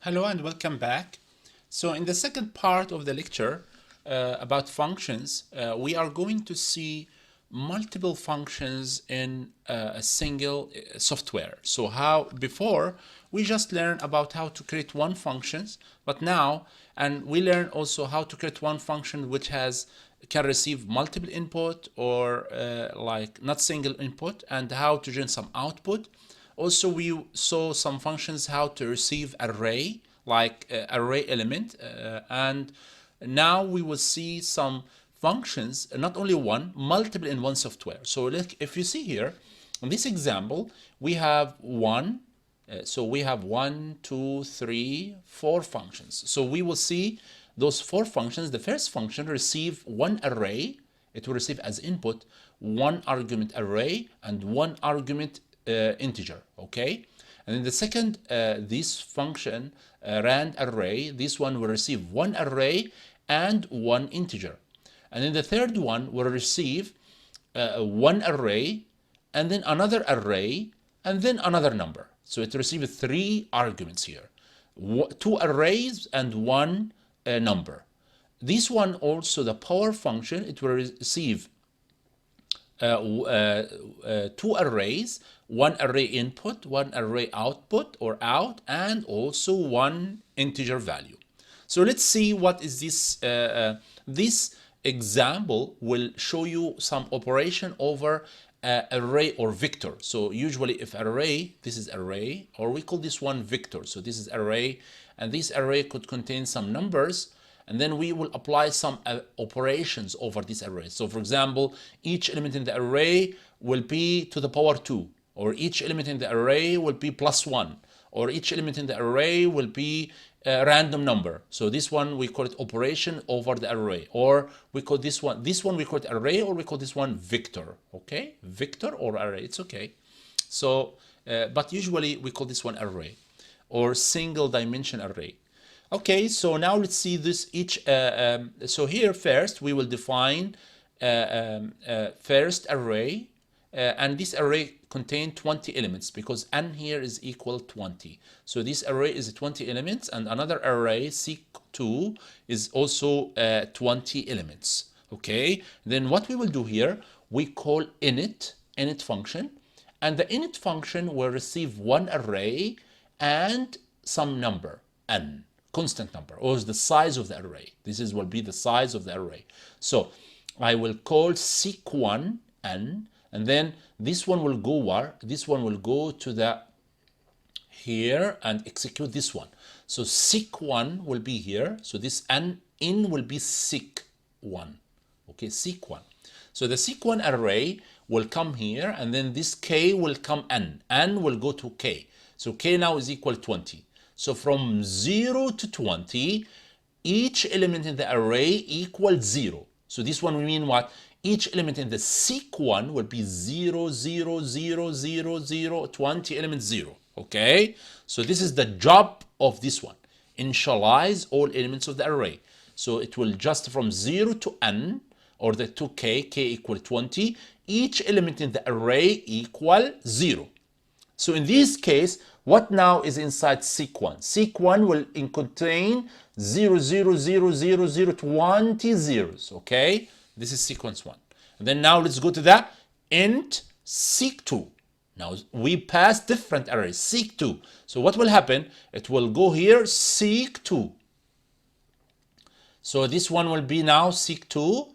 Hello and welcome back. So in the second part of the lecture about functions, we are going to see multiple functions in a single software. So how before we just learned about how to create one function, but now we learn also how to create one function which can receive multiple input or like not single input, and how to generate some output. Also, we saw some functions how to receive array, like array element, and now we will see some functions, not only one, multiple in one software. So if you see here, in this example, we have so we have 1, 2, 3, 4 functions. So we will see those 4 functions. The first function receive one array. It will receive as input one argument array and one argument integer, okay? And then the second, this function rand array, this one will receive one array and one integer. And then the third one will receive one array and then another array and then another number. So it receives 3 arguments here, 2 arrays and one number. This one also, the power function, it will receive 2 arrays, one array input, one array output or out, and also one integer value. So let's see what is this. This example will show you some operation over array or vector. So usually if array, this is array, or we call this one vector. So this is array, and this array could contain some numbers, and then we will apply some operations over this array. So for example, each element in the array will be to the power 2, or each element in the array will be +1, or each element in the array will be a random number. So this one we call it operation over the array, or we call this one we call it array, or we call this one vector. Okay, vector or array, it's okay. So but usually we call this one array or single dimension array. Okay, so now let's see this each. So here first we will define first array, and this array contains 20 elements because n here is equal 20. So this array is 20 elements, and another array seek2 is also 20 elements. Okay, then what we will do here, we call init function, and the init function will receive one array and some number n, constant number, or the size of the array. This will be the size of the array. So I will call seek1 n, and then this one will go where? This one will go to the here and execute this one. So seek1 will be here. So this n in will be seek1. Okay, seek1. So the seek1 array will come here, and then this k will come n. N will go to k. So k now is equal 20. So from 0 to 20, each element in the array equals 0. So this one will mean what? Each element in the seek1 will be 0, 0, 0, 0, 0, 20 elements 0. Okay? So this is the job of this one. Initialize all elements of the array. So it will just from 0 to n, or the to k equal 20, each element in the array equal 0. So in this case, what now is inside seek1? Seek1 will contain 0, 0, 0, 0, 0, 20 zeros. Okay? This is sequence 1. And then now let's go to the int seek2. Now we pass different arrays, seek2. So what will happen? It will go here, seek2. So this one will be now seek2.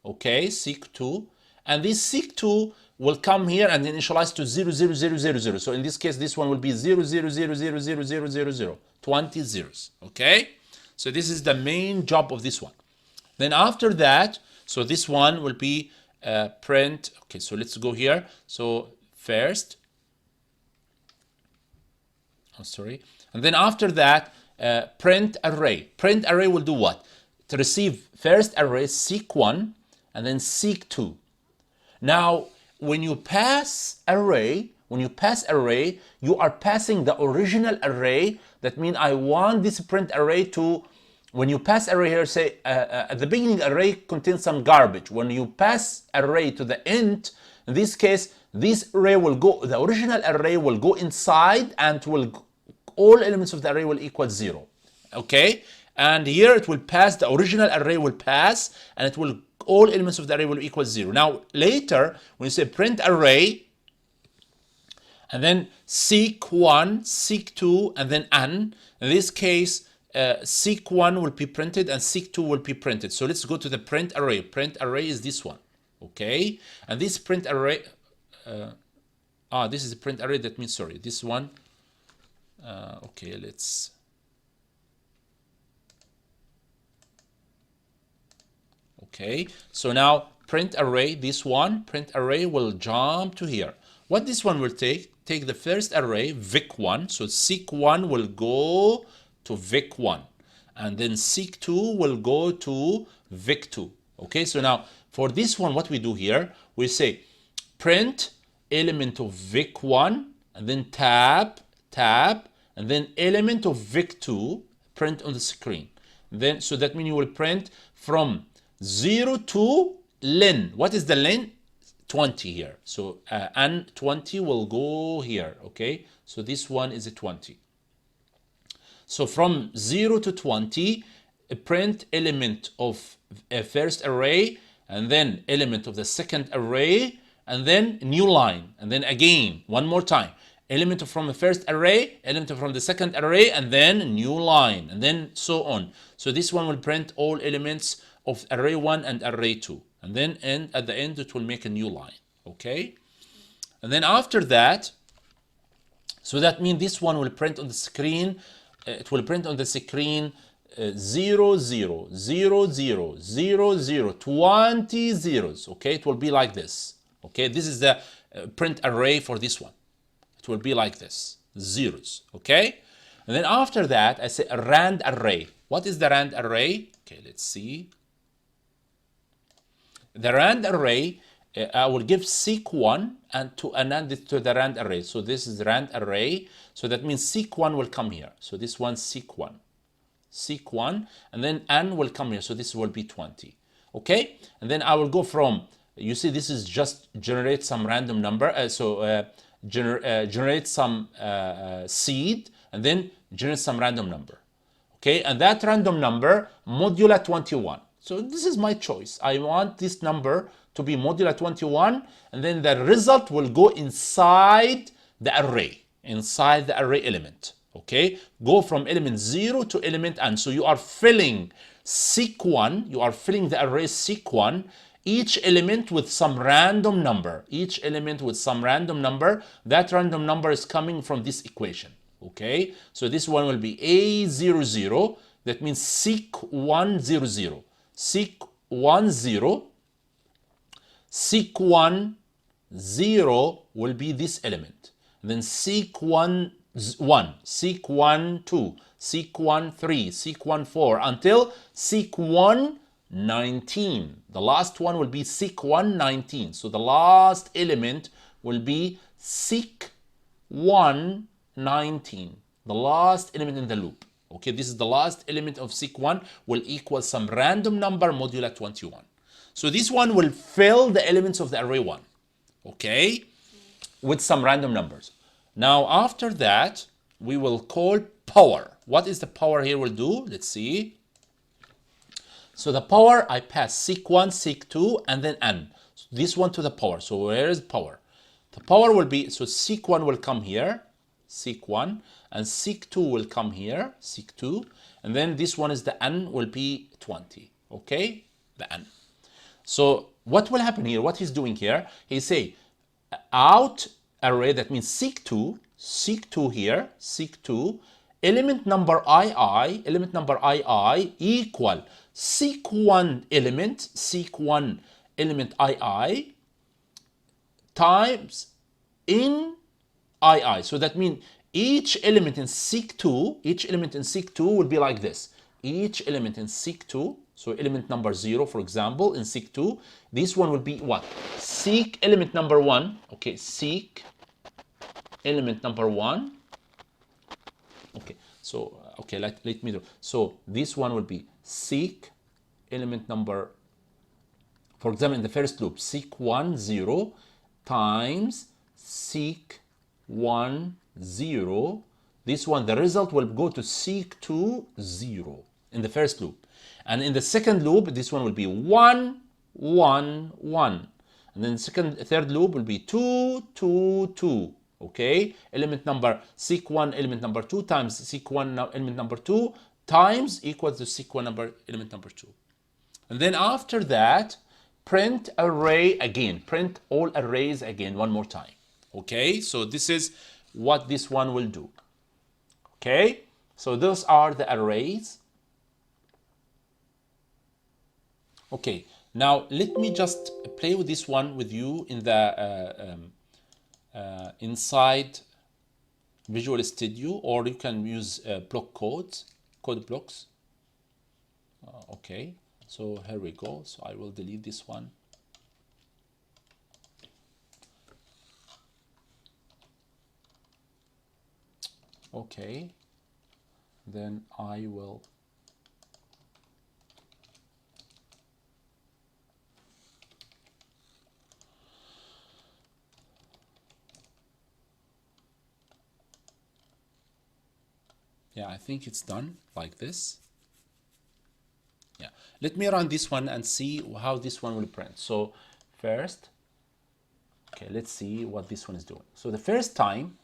Okay, seek2. And this seek2 will come here and initialize to 0, 0, 0, 0, 0. So in this case, this one will be 0, 0, 0, 0, 0, 0, 0, 0, 20 zeros. Okay? So this is the main job of this one. Then after that, so this one will be print. Okay, so let's go here. So first, and then after that, print array. Print array will do what? To receive first array seek1 and then seek2. Now, when you pass array, you are passing the original array. That means I want this print array to, when you pass array here, say at the beginning array contains some garbage. When you pass array to the int, in this case, this array will go, the original array will go inside and will all elements of the array will equal 0. Okay, and here it will pass, the original array will pass, and it will, all elements of the array will equal 0. Now later when you say print array and then seek1, seek2, and then n, in this case seek1 will be printed and seek2 will be printed. So let's go to the print array. Print array is this one. Okay, and this print array, this is a print array, that means, sorry, this one, okay, let's, okay, so now print array, this one, print array will jump to here. What this one will take the first array, vic1, so seek1 will go to vic1, and then seek2 will go to vic2. Okay, so now for this one, what we do here, we say print element of vic1, and then tab, and then element of vic2, print on the screen. Then, so that means you will print from 0 to len. What is the len? 20 here. So and 20 will go here. Okay, so this one is a 20. So from 0 to 20, print element of a first array, and then element of the second array, and then new line, and then again one more time element from the first array, element from the second array, and then new line, and then so on. So this one will print all elements of array 1 and array 2, and then at the end it will make a new line. Okay, and then after that, so that means this one will print on the screen, it will print on the screen 0 0 0 0 0 0 20 zeros. Okay, it will be like this. Okay, this is the print array for this one. It will be like this, zeros. Okay, and then after that I say a rand array. What is the rand array? Okay, let's see. The rand array, I will give seek1 and to add it to the rand array. So this is the rand array, so that means seek1 will come here. So this one seek1, and then n will come here, so this will be 20. Okay, and then I will go from, you see this is just generate some random number, generate some seed, and then generate some random number. Okay, and that random number modulo 21. So this is my choice. I want this number to be modulo 21, and then the result will go inside the array, element. Okay, go from element 0 to element n. So you are filling seek1, you are filling the array seek1, each element with some random number, that random number is coming from this equation. Okay, so this one will be A00, that means seek100, seek10, seek10 will be this element, and then seek11, seek12, seek13, seek14, until seek119. The last one will be seek119. So the last element will be seek119, the last element in the loop. Okay, this is the last element of seek1, will equal some random number modulo 21. So this one will fill the elements of the array 1, okay, with some random numbers. Now after that, we will call power. What is the power here will do? Let's see. So the power, I pass seek1, seek2, and then n. So this one to the power. So where is power? The power will be, so seek1 will come here, seek1, and seek2 will come here, seek2, and then this one is the n will be 20. Okay, the n. So what will happen here? What he's doing here? He say out array, that means seek2 here, seek2, element number ii equal seek1 element ii times in ii. So that means each element in seek2 will be like this. Each element in seek2, so element number 0, for example, in seek2, this one will be what? Seek element number 1. Okay, seek element number 1. Okay, so okay, let me do. So this one will be seek element number, for example, in the first loop, seek10 times seek10 This one, the result will go to seek2 0 in the first loop. And in the second loop, this one will be 1, 1, 1. And then third loop will be 2, 2, 2. Okay, element number seek1 element number 2 times seek1 element number 2 times equals to seek1 element number 2. And then after that, print array again, print all arrays again one more time. Okay, so this is what this one will do. Okay, so those are the arrays. Okay, now let me just play with this one with you in the inside Visual Studio, or you can use block codes, code blocks. Okay, so here we go. So I will delete this one. Okay, then I will I think it's done like this. Yeah, let me run this one and see how this one will print. So first, okay, let's see what this one is doing. So the first time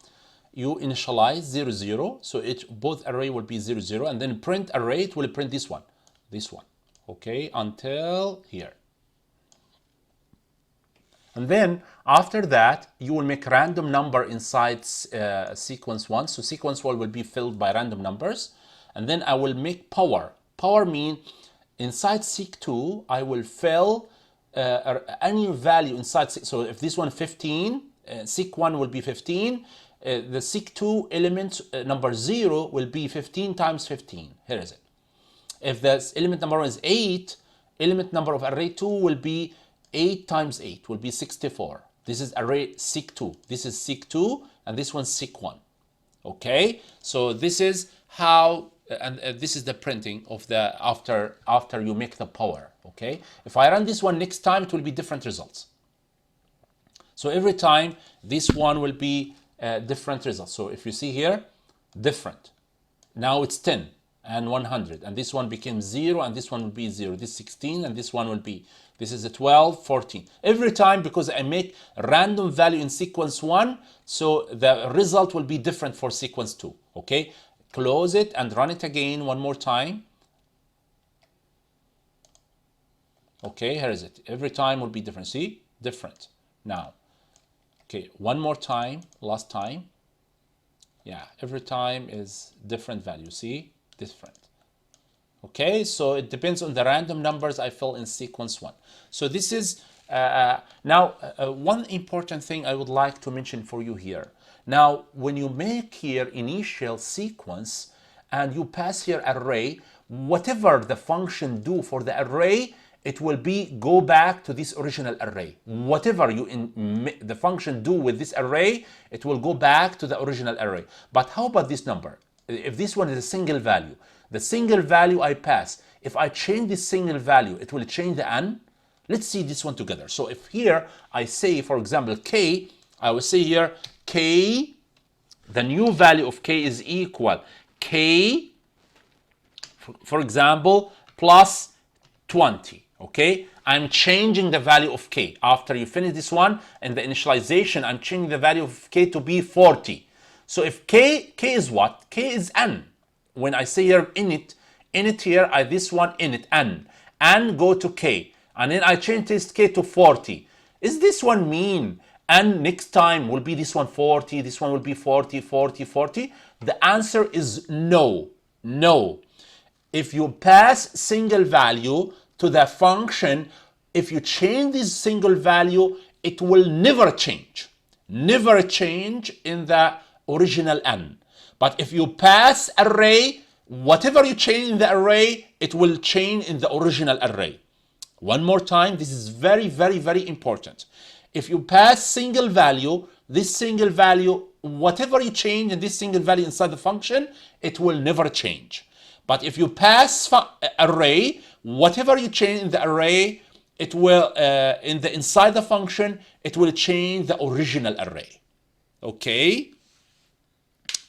you initialize 0, 0, so both array will be 0, 0, and then print array, it will print this one, okay, until here. And then after that, you will make random number inside sequence 1. So sequence 1 will be filled by random numbers. And then I will make power. Power means inside seek2, I will fill any value inside. So if this one 15, seek1 will be 15. The seek2 element number 0 will be 15 times 15. Here is it. If the element number 1 is 8, element number of array 2 will be 8 times 8 will be 64. This is array seek2. This is seek2, and this one's seek1. Okay, so this is how, and this is the printing of the after you make the power. Okay, if I run this one next time, it will be different results. So every time this one will be different results. So if you see here, different. Now it's 10 and 100, and this one became 0, and this one will be 0. This 16, and this one will be, this is a 12, 14. Every time, because I make random value in sequence 1, so the result will be different for sequence 2. Okay, close it and run it again one more time. Okay, here is it. Every time will be different. See, different. Now, okay, one more time, last time. Yeah, every time is different value. See, different. Okay, so it depends on the random numbers I fill in sequence 1. So this is now one important thing I would like to mention for you here. Now, when you make here initial sequence and you pass here array, whatever the function do for the array, it will be go back to this original array. Whatever the function do with this array, it will go back to the original array. But how about this number? If this one is a single value, the single value I pass, if I change this single value, it will change the n. Let's see this one together. So if here I say, for example, k, I will say here k, the new value of k is equal k, for example, plus 20. Okay, I'm changing the value of k. After you finish this one and the initialization, I'm changing the value of k to be 40. So if k is what? K is n. When I say here init here, this one init n go to k, and then I change this k to 40. Is this one mean n next time will be this one 40, this one will be 40, 40, 40? The answer is no, no. If you pass single value to the function, if you change this single value, it will never change in the original n. But if you pass array, whatever you change in the array, it will change in the original array. One more time, this is very, very, very important. If you pass single value, this single value, whatever you change in this single value inside the function, it will never change. But if you pass array, whatever you change in the array, it will inside the function, it will change the original array. Okay.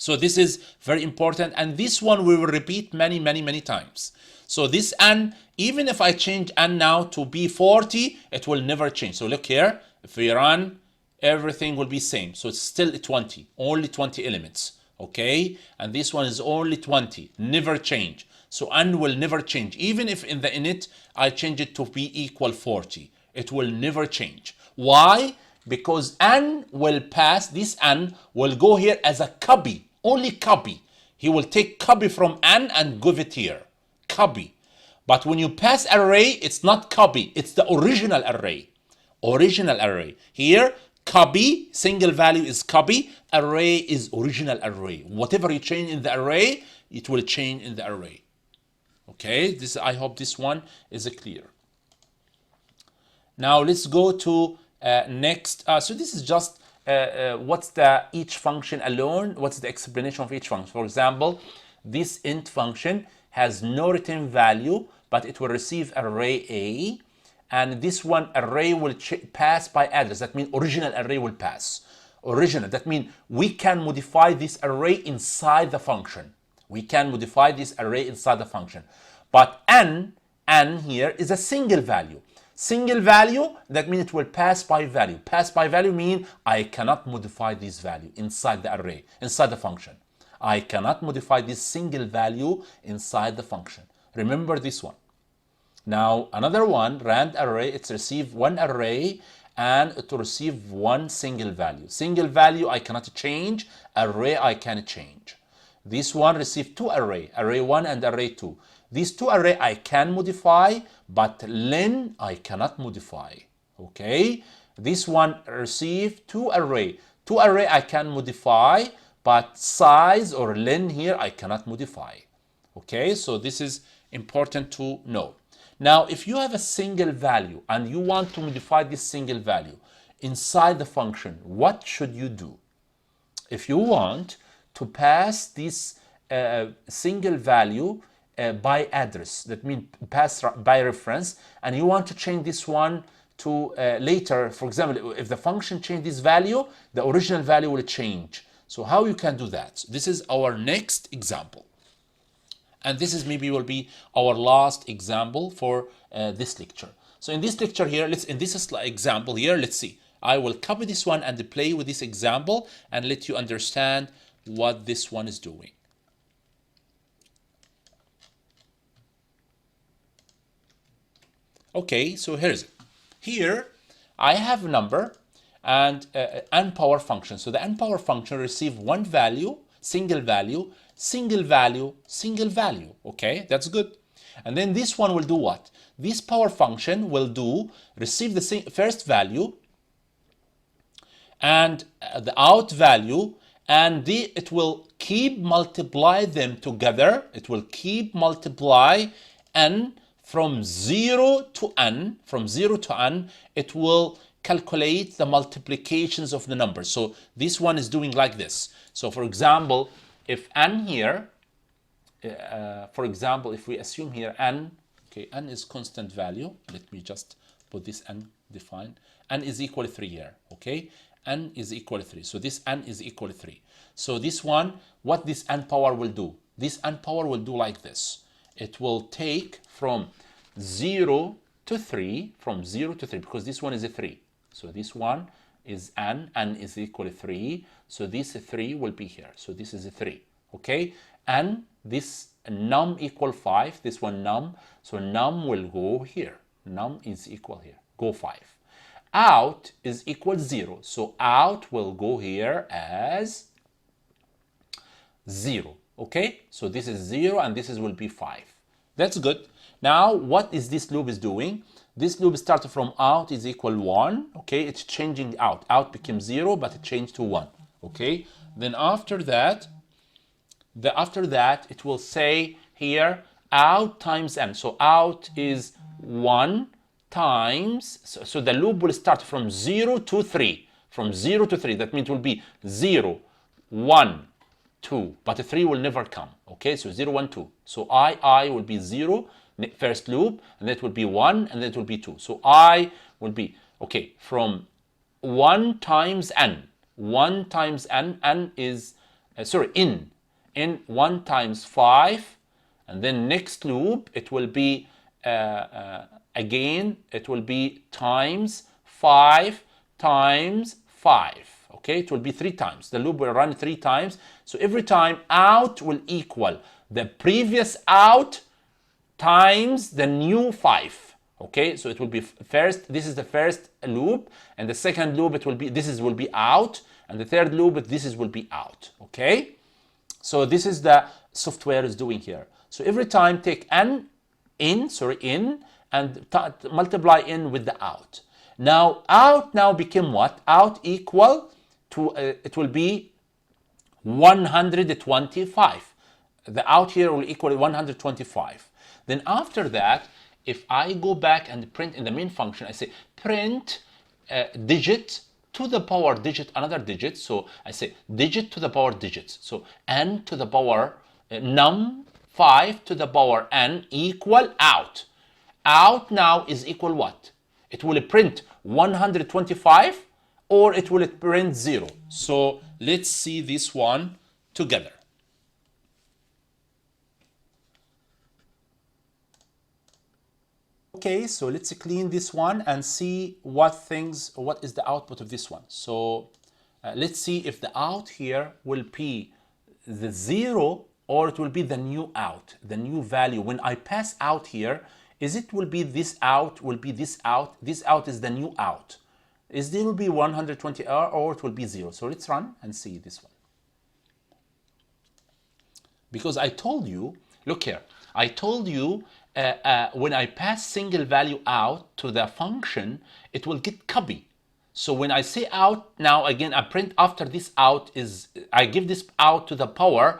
So this is very important, and this one we will repeat many times. So this n, even if I change n now to be 40, it will never change. So look here, if we run, everything will be same. So it's still 20, only 20 elements, okay? And this one is only 20, never change. So n will never change. Even if in the init I change it to be equal 40, it will never change. Why? Because n will pass, this n will go here as a copy, only copy. He will take copy from n and give it here, copy. But when you pass array, it's not copy, it's the original array. Original array. Here, copy, single value is copy, array is original array. Whatever you change in the array, it will change in the array. Okay, this, I hope this one is clear. Now let's go to next. So this is just what's the each function alone, what's the explanation of each function. For example, this int function has no return value, but it will receive array A, and this one array will pass by address. That means original array will pass. Original, that means we can modify this array inside the function. We can modify this array inside the function. But n here is a single value. Single value, that means it will pass by value. Pass by value means I cannot modify this value inside the array, inside the function. I cannot modify this single value inside the function. Remember this one. Now another one, rand array, it's receive one array and to receive one single value. Single value I cannot change, array I can change. This one receive two array, array 1 and array 2. These two array I can modify, but len I cannot modify. Okay, this one receive two array I can modify, but size or len here I cannot modify. Okay, so this is important to know. Now if you have a single value and you want to modify this single value inside the function, what should you do? If you want to pass this single value by address, that means pass by reference, and you want to change this one to later, for example, if the function change this value, the original value will change. So how you can do that? This is our next example, and this is maybe will be our last example for this lecture. So in this lecture here, in this example here, let's see. I will copy this one and play with this example and let you understand what this one is doing. Okay, so here's it. Here I have a number and n power function. So the n power function receive one value, single value, single value, single value. Okay, that's good. And then this one will do what? This power function will receive the first value and the out value, and it will keep multiply them together. It will keep multiply n from 0 to n. From 0 to n, it will calculate the multiplications of the numbers. So this one is doing like this. So for example, if n here, for example, if we assume here n, okay, n is constant value. Let me just put this n defined. N is equal to 3 here, okay? N is equal to 3. So this n is equal to 3. So this one, what this n power will do? This n power will do like this. It will take from 0 to 3, from 0 to 3, because this one is a 3. So this one is n is equal to 3. So this 3 will be here. So this is a 3, okay? And this num equal 5, this one num. So num will go here. Num is equal here, go 5. Out is equal 0. So out will go here as 0. Okay, so this is 0 and this will be 5. That's good. Now what is this loop is doing? This loop started from out is equal 1. Okay, it's changing out. Out became 0, but it changed to 1. Okay, then after that it will say here out times n. So out is 1 times, so the loop will start from 0 to 3. From 0 to 3, that means it will be 0, 1, 2, but the 3 will never come. Okay, so 0, 1, 2. So I will be 0, first loop, and that will be 1, and that will be 2. So I will be, okay, from 1 times n. 1 times n, n is in 1 times 5, and then next loop it will be again it will be times 5 times 5. Okay, it will be 3 times. The loop will run 3 times. So every time out will equal the previous out times the new 5. Okay, so it will be first, this is the first loop, and the second loop it will be, will be out, and the third loop will be out. Okay, so this is the software is doing here. So every time take in and multiply in with the out. Now out now became what? Out equal to it will be 125. The out here will equal 125. Then after that, if I go back and print in the main function, I say print digit to the power digit, another digit. So I say digit to the power digits. So n to the power num 5 to the power n equal out. Out now is equal what? It will print 125 or it will print 0. So let's see this one together. Okay, so let's clean this one and see what is the output of this one. So let's see if the out here will be the 0 or it will be the new out, the new value. When I pass out here, will be this out, will be this out is the new out. There will be 120 or it will be 0. So let's run and see this one. Because I told you, look here, I told you when I pass single value out to the function, it will get copy. So when I say out, now again, I print after this out I give this out to the power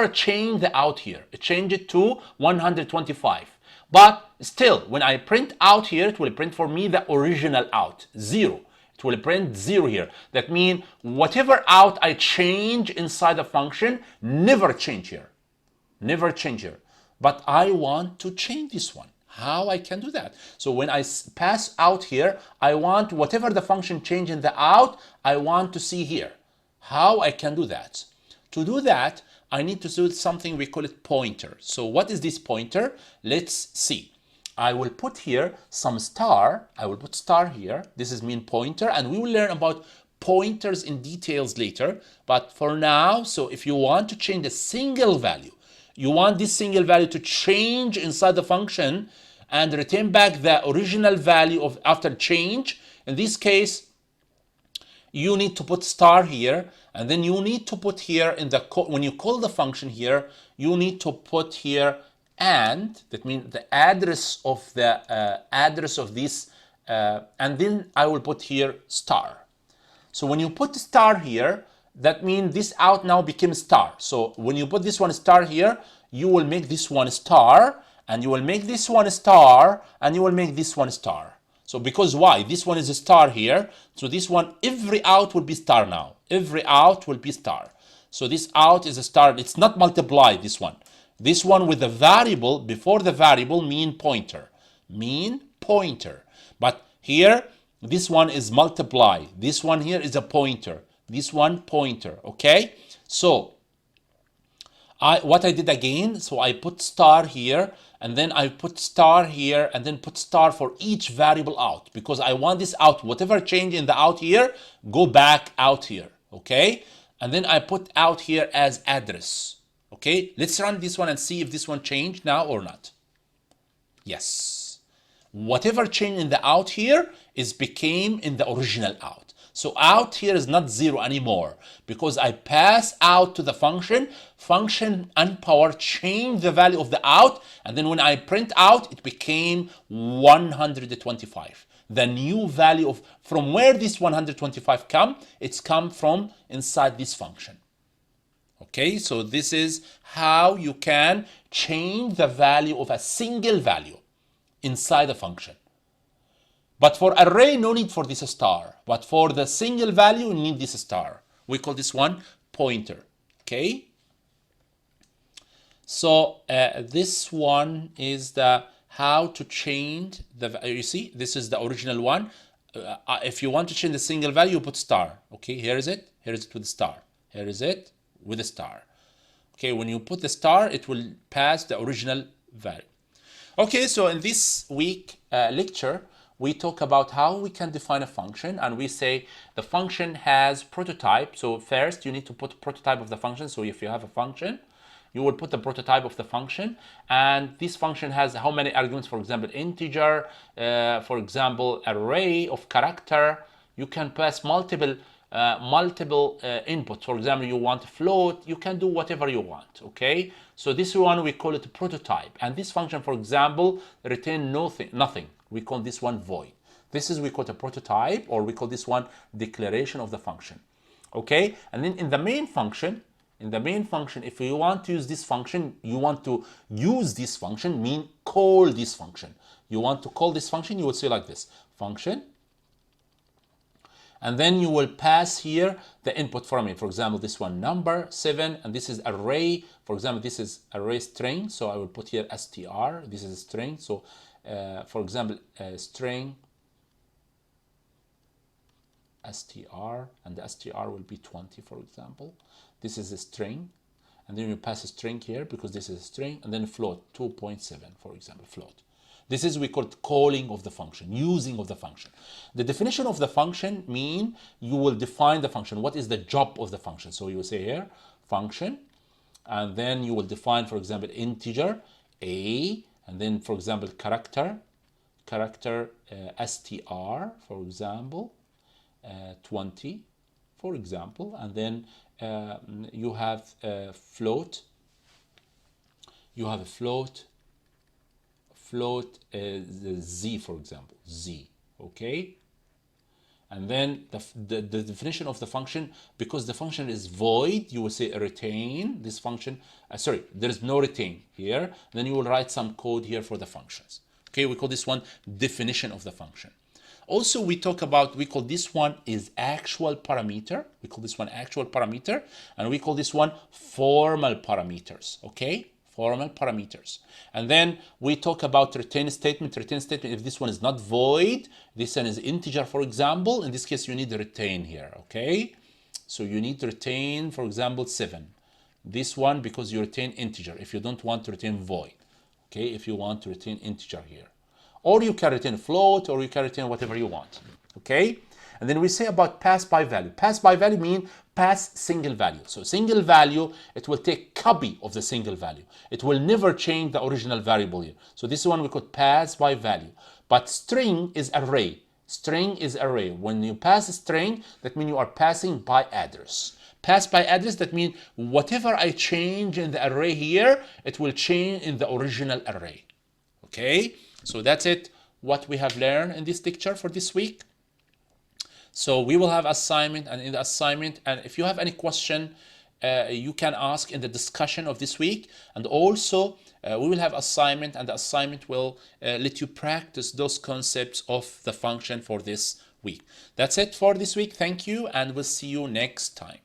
change the out here. It change it to 125. But still, when I print out here, it will print for me the original out, 0. It will print 0 here. That means whatever out I change inside the function, never change here. Never change here. But I want to change this one. How I can do that? So when I pass out here, I want whatever the function change in the out, I want to see here. How I can do that? To do that, I need to do something we call it pointer. So what is this pointer? Let's see. I will put here some star. I will put star here. This is mean pointer, and we will learn about pointers in details later. But for now, so if you want to change a single value, you want this single value to change inside the function and return back the original value of after change. In this case, you need to put star here, and then you need to put here in the when you call the function here, you need to put here and that means the address of this, and then I will put here star. So when you put star here, that means this out now became star. So when you put this one star here, you will make this one star, and you will make this one star, and you will make this one star. So because why? This one is a star here. So this one, every out will be star now. Every out will be star. So this out is a star. It's not multiply, this one. This one with the variable, before the variable, mean pointer. Mean pointer. But here, this one is multiply. This one here is a pointer. This one pointer, okay? So what I did again, so I put star here, and then I put star here, and then put star for each variable out, because I want this out, whatever change in the out here, go back out here, okay? And then I put out here as address, okay? Let's run this one and see if this one changed now or not. Yes. Whatever change in the out here became in the original out. So out here is not 0 anymore, because I pass out to the function and power change the value of the out, and then when I print out, it became 125. The new value of from where this 125 come, it's come from inside this function. Okay, so this is how you can change the value of a single value inside a function. But for array, no need for this star. But for the single value, you need this star. We call this one pointer, okay? So this one is the how to change the, you see, this is the original one. If you want to change the single value, you put star, okay? Here is it with star. Here is it with a star. Okay, when you put the star, it will pass the original value. Okay, so in this week lecture, we talk about how we can define a function, and we say the function has prototype. So first you need to put prototype of the function. So if you have a function, you will put the prototype of the function, and this function has how many arguments? For example, integer, for example, array of character. You can pass multiple inputs. For example, you want a float, you can do whatever you want. Okay, so this one we call it a prototype, and this function, for example, retain nothing. We call this one void. This is, we call it a prototype, or we call this one declaration of the function. Okay, and then in the main function, if you want to use this function, you want to use this function, mean call this function. You want to call this function, you will say like this, function, and then you will pass here the input from it. For example, this one number 7, and this is array. For example, this is array string, so I will put here str. This is a string. So for example, string str, and the str will be 20, for example. This is a string, and then you pass a string here because this is a string, and then float 2.7, for example, float. This is, we call it calling of the function, using of the function. The definition of the function mean you will define the function. What is the job of the function? So you will say here function, and then you will define, for example, integer a, and then, for example, character str, for example, 20, for example, and then you have a float. You have a float z, for example, z. Okay, and then the definition of the function, because the function is void, you will say retain this function. Sorry, there is no retain here. Then you will write some code here for the functions. Okay, we call this one definition of the function. Also, we talk about, we call this one is actual parameter. We call this one actual parameter, and we call this one formal parameters. Okay, formal parameters. And then we talk about retain statement. Retain statement, if this one is not void, this one is integer, for example. In this case, you need retain here. Okay, so you need to retain, for example, 7. This one because you retain integer. If you don't want to retain void, okay, if you want to retain integer here. Or you can retain float, or you can retain whatever you want. Okay, and then we say about pass by value. Pass by value mean pass single value. So single value, it will take copy of the single value. It will never change the original variable here. So this one we could pass by value. But string is array. String is array. When you pass a string, that means you are passing by address. Pass by address, that means whatever I change in the array here, it will change in the original array. Okay, so that's it, what we have learned in this lecture for this week. So we will have assignment, and in the assignment, and if you have any question, you can ask in the discussion of this week. And also we will have assignment, and the assignment will let you practice those concepts of the function for this week. That's it for this week. Thank you, and we'll see you next time.